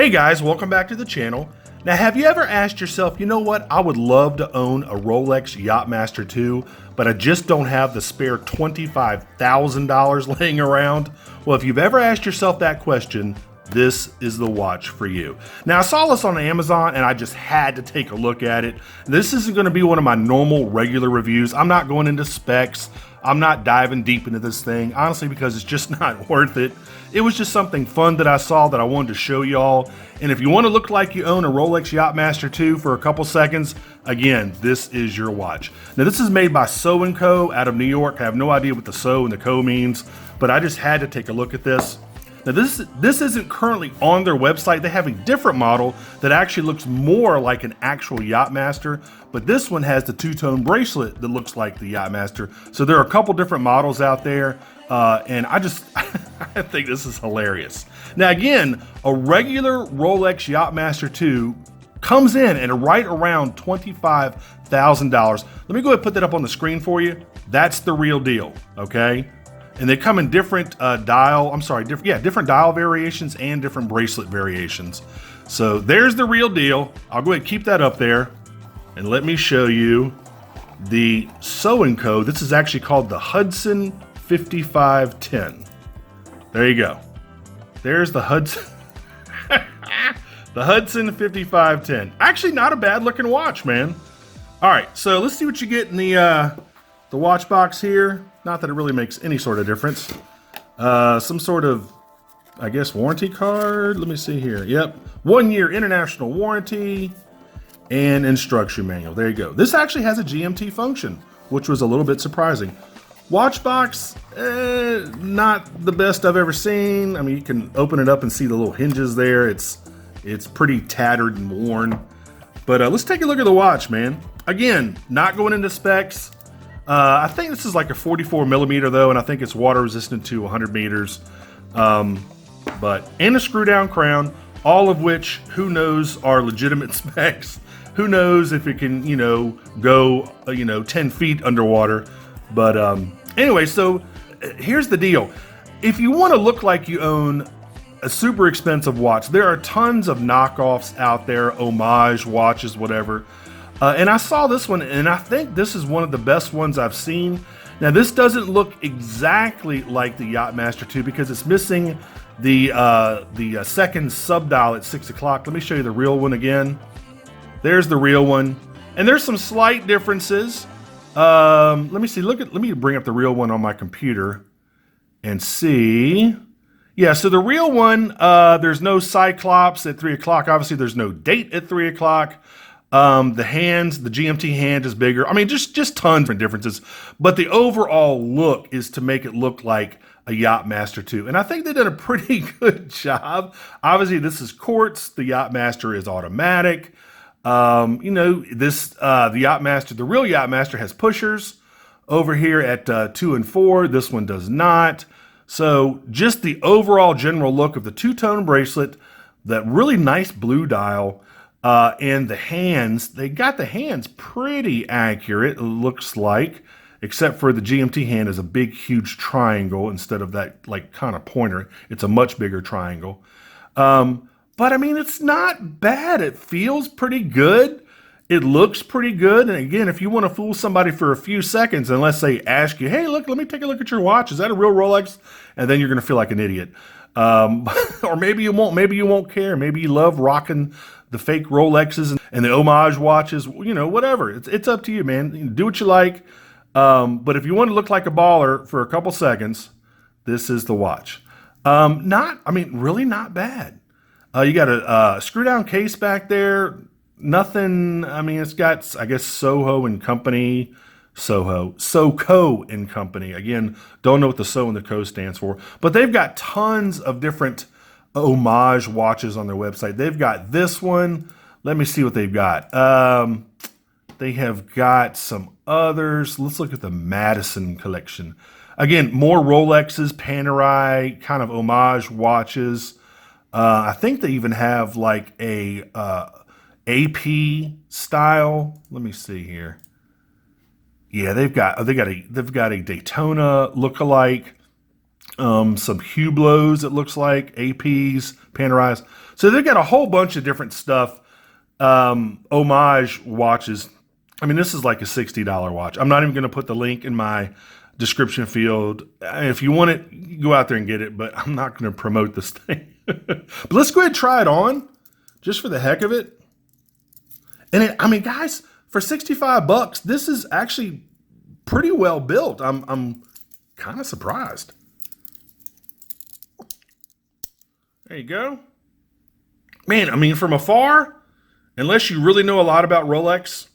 Hey guys, welcome back to the channel. Now, have you ever asked yourself, you know what, I would love to own a Rolex Yachtmaster 2, but I just don't have the spare $25,000 laying around? Well, if you've ever asked yourself that question, this is the watch for you. Now, I saw this on Amazon and I just had to take a look at it. This isn't going to be one of my normal regular reviews. I'm not going into specs. I'm not diving deep into this thing, honestly, because it's just not worth it. It was just something fun that I saw that I wanted to show y'all. And if you want to look like you own a Rolex Yachtmaster 2 for a couple seconds, again, this is your watch. Now, this is made by So & Co. out of New York. I have no idea what the So and the Co means, but I just had to take a look at this. Now, this isn't currently on their website. They have a different model that actually looks more like an actual Yachtmaster, but this one has the two-tone bracelet that looks like the Yachtmaster. So there are a couple different models out there, and I think this is hilarious. Now, again, a regular Rolex Yachtmaster 2 comes in at right around $25,000. Let me go ahead and put that up on the screen for you. That's the real deal, okay? And they come in different different dial variations and different bracelet variations. So there's the real deal. I'll go ahead and keep that up there. And let me show you the So & Co. This is actually called the Hudson 5510. There you go. There's the Hudson. The Hudson 5510. Actually, not a bad looking watch, man. All right, so let's see what you get in the watch box here. Not that it really makes any sort of difference. Some sort of, I guess, warranty card. Let me see here. Yep. 1 year international warranty and instruction manual. There you go. This actually has a GMT function, which was a little bit surprising. Watch box, not the best I've ever seen. I mean, you can open it up and see the little hinges there. It's pretty tattered and worn. But let's take a look at the watch, man. Again, not going into specs. I think this is like a 44 millimeter though, and I think it's water resistant to 100 meters. And a screw down crown, all of which, who knows, are legitimate specs. Who knows if it can, go, 10 feet underwater. But anyway, so here's the deal. If you want to look like you own a super expensive watch, there are tons of knockoffs out there, homage watches, whatever. And I saw this one, and I think this is one of the best ones I've seen. Now, this doesn't look exactly like the Yachtmaster 2 because it's missing the second sub-dial at 6 o'clock. Let me show you the real one again. There's the real one. And there's some slight differences. Let me see. Let me bring up the real one on my computer and see. Yeah, so the real one, there's no Cyclops at 3 o'clock. Obviously, there's no date at 3 o'clock. The hands, the GMT hand is bigger. I mean, just tons of differences. But the overall look is to make it look like a Yachtmaster 2. And I think they did a pretty good job. Obviously, this is quartz. The Yachtmaster is automatic. The Yachtmaster, the real Yachtmaster has pushers over here at 2 and 4. This one does not. So just the overall general look of the two-tone bracelet, that really nice blue dial, and the hands, they got the hands pretty accurate, it looks like, except for the GMT hand is a big, huge triangle instead of that like kind of pointer. It's a much bigger triangle. But I mean, it's not bad. It feels pretty good. It looks pretty good. And again, if you want to fool somebody for a few seconds, and let's say ask you, hey, look, let me take a look at your watch. Is that a real Rolex? And then you're going to feel like an idiot. Or maybe you won't. Maybe you won't care. Maybe you love rocking the fake Rolexes and the homage watches. Whatever. It's up to you, man. Do what you like. But if you want to look like a baller for a couple seconds, this is the watch. Really not bad. You got a screw down case back there. Nothing. I mean, it's got, I guess, SoCo and Company. Again, don't know what the So and the Co stands for, but they've got tons of different homage watches on their website. They've got this one. Let me see what they've got. They have got some others. Let's look at the Madison collection. Again, more Rolexes, Panerai, kind of homage watches. I think they even have like a AP style. Let me see here. Yeah, they've got a Daytona lookalike, some Hublots, it looks like, APs, Panerais. So they've got a whole bunch of different stuff. Homage watches. I mean, this is like a $60 watch. I'm not even going to put the link in my description field. If you want it, go out there and get it, but I'm not going to promote this thing. But let's go ahead and try it on just for the heck of it. And I mean, guys, for 65 bucks, this is actually pretty well built. I'm kind of surprised. There you go. Man, I mean, from afar, unless you really know a lot about Rolex,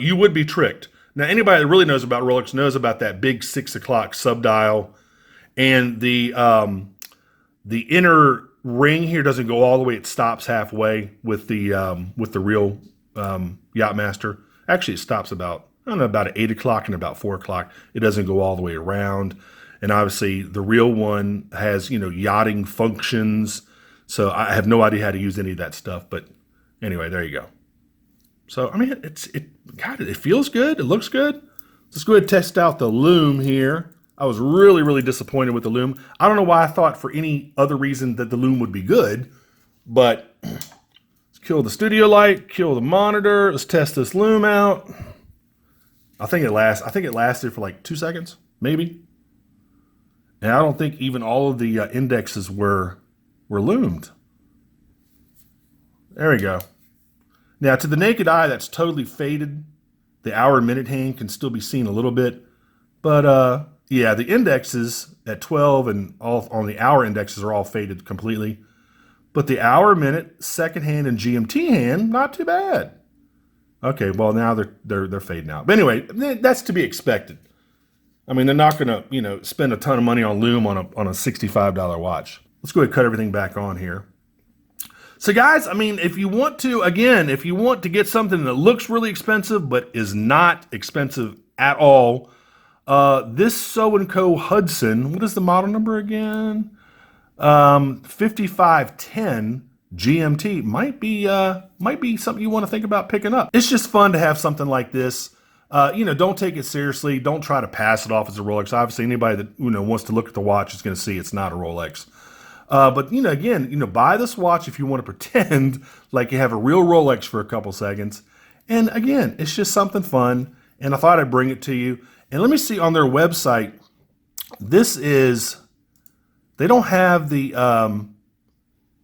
you would be tricked. Now, anybody that really knows about Rolex knows about that big 6 o'clock subdial, and the inner ring here doesn't go all the way; it stops halfway with the real Yachtmaster. Actually, it stops about, I don't know, about 8 o'clock and about 4 o'clock. It doesn't go all the way around, and obviously the real one has, you know, yachting functions. So I have no idea how to use any of that stuff, but anyway, there you go. So, I mean, it feels good. It looks good. Let's go ahead and test out the lume here. I was really, really disappointed with the lume. I don't know why I thought for any other reason that the lume would be good, but let's kill the studio light, kill the monitor. Let's test this lume out. I think it lasted for like 2 seconds, maybe. And I don't think even all of the indexes were loomed. There we go. Now, to the naked eye, that's totally faded. The hour and minute hand can still be seen a little bit. But, yeah, the indexes at 12 and all on the hour indexes are all faded completely. But the hour, minute, second hand, and GMT hand, not too bad. Okay, well, now they're fading out. But anyway, that's to be expected. I mean, they're not going to, you know, spend a ton of money on lume on a $65 watch. Let's go ahead and cut everything back on here. So guys, I mean, if you want to get something that looks really expensive but is not expensive at all, this So&Co Hudson, what is the model number again? 5510 GMT might be something you want to think about picking up. It's just fun to have something like this. You know, don't take it seriously. Don't try to pass it off as a Rolex. Obviously, anybody that, you know, wants to look at the watch is going to see it's not a Rolex. But, you know, again, you know, buy this watch if you want to pretend like you have a real Rolex for a couple seconds. And again, it's just something fun. And I thought I'd bring it to you. And let me see on their website, they don't have the,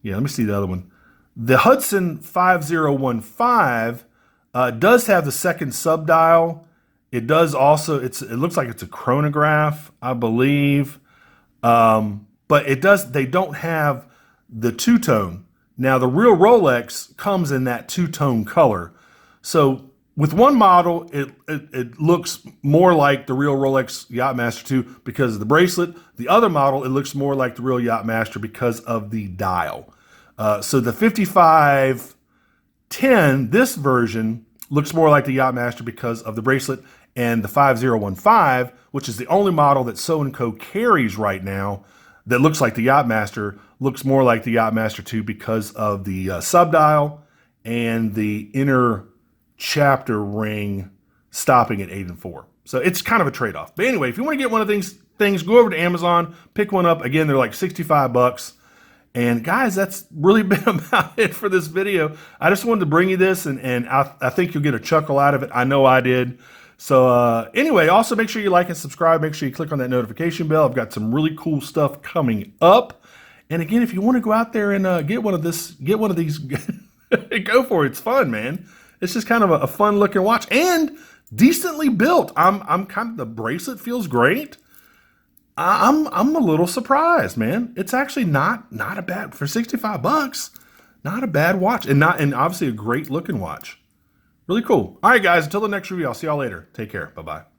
yeah, let me see the other one. The Hudson 5015 does have the second subdial. It does also, it looks like it's a chronograph, I believe. But they don't have the two-tone. Now, the real Rolex comes in that two-tone color. So with one model, it looks more like the real Rolex Yachtmaster 2 because of the bracelet. The other model, it looks more like the real Yachtmaster because of the dial. So the 5510, this version, looks more like the Yachtmaster because of the bracelet. And the 5015, which is the only model that So&Co carries right now, that looks like the Yachtmaster, looks more like the Yachtmaster 2 because of the subdial and the inner chapter ring stopping at 8 and 4. So it's kind of a trade-off. But anyway, if you want to get one of these things, go over to Amazon, pick one up. Again, they're like 65 bucks. And guys, that's really been about it for this video. I just wanted to bring you this, and I think you'll get a chuckle out of it. I know I did. So anyway, also make sure you like and subscribe. Make sure you click on that notification bell. I've got some really cool stuff coming up. And again, if you want to go out there and get one of these, go for it. It's fun, man. It's just kind of a fun looking watch and decently built. I'm kind of, the bracelet feels great. I'm a little surprised, man. It's actually not a bad, for 65 bucks, not a bad watch, and obviously a great looking watch. Really cool. All right, guys, until the next review, I'll see y'all later. Take care. Bye-bye.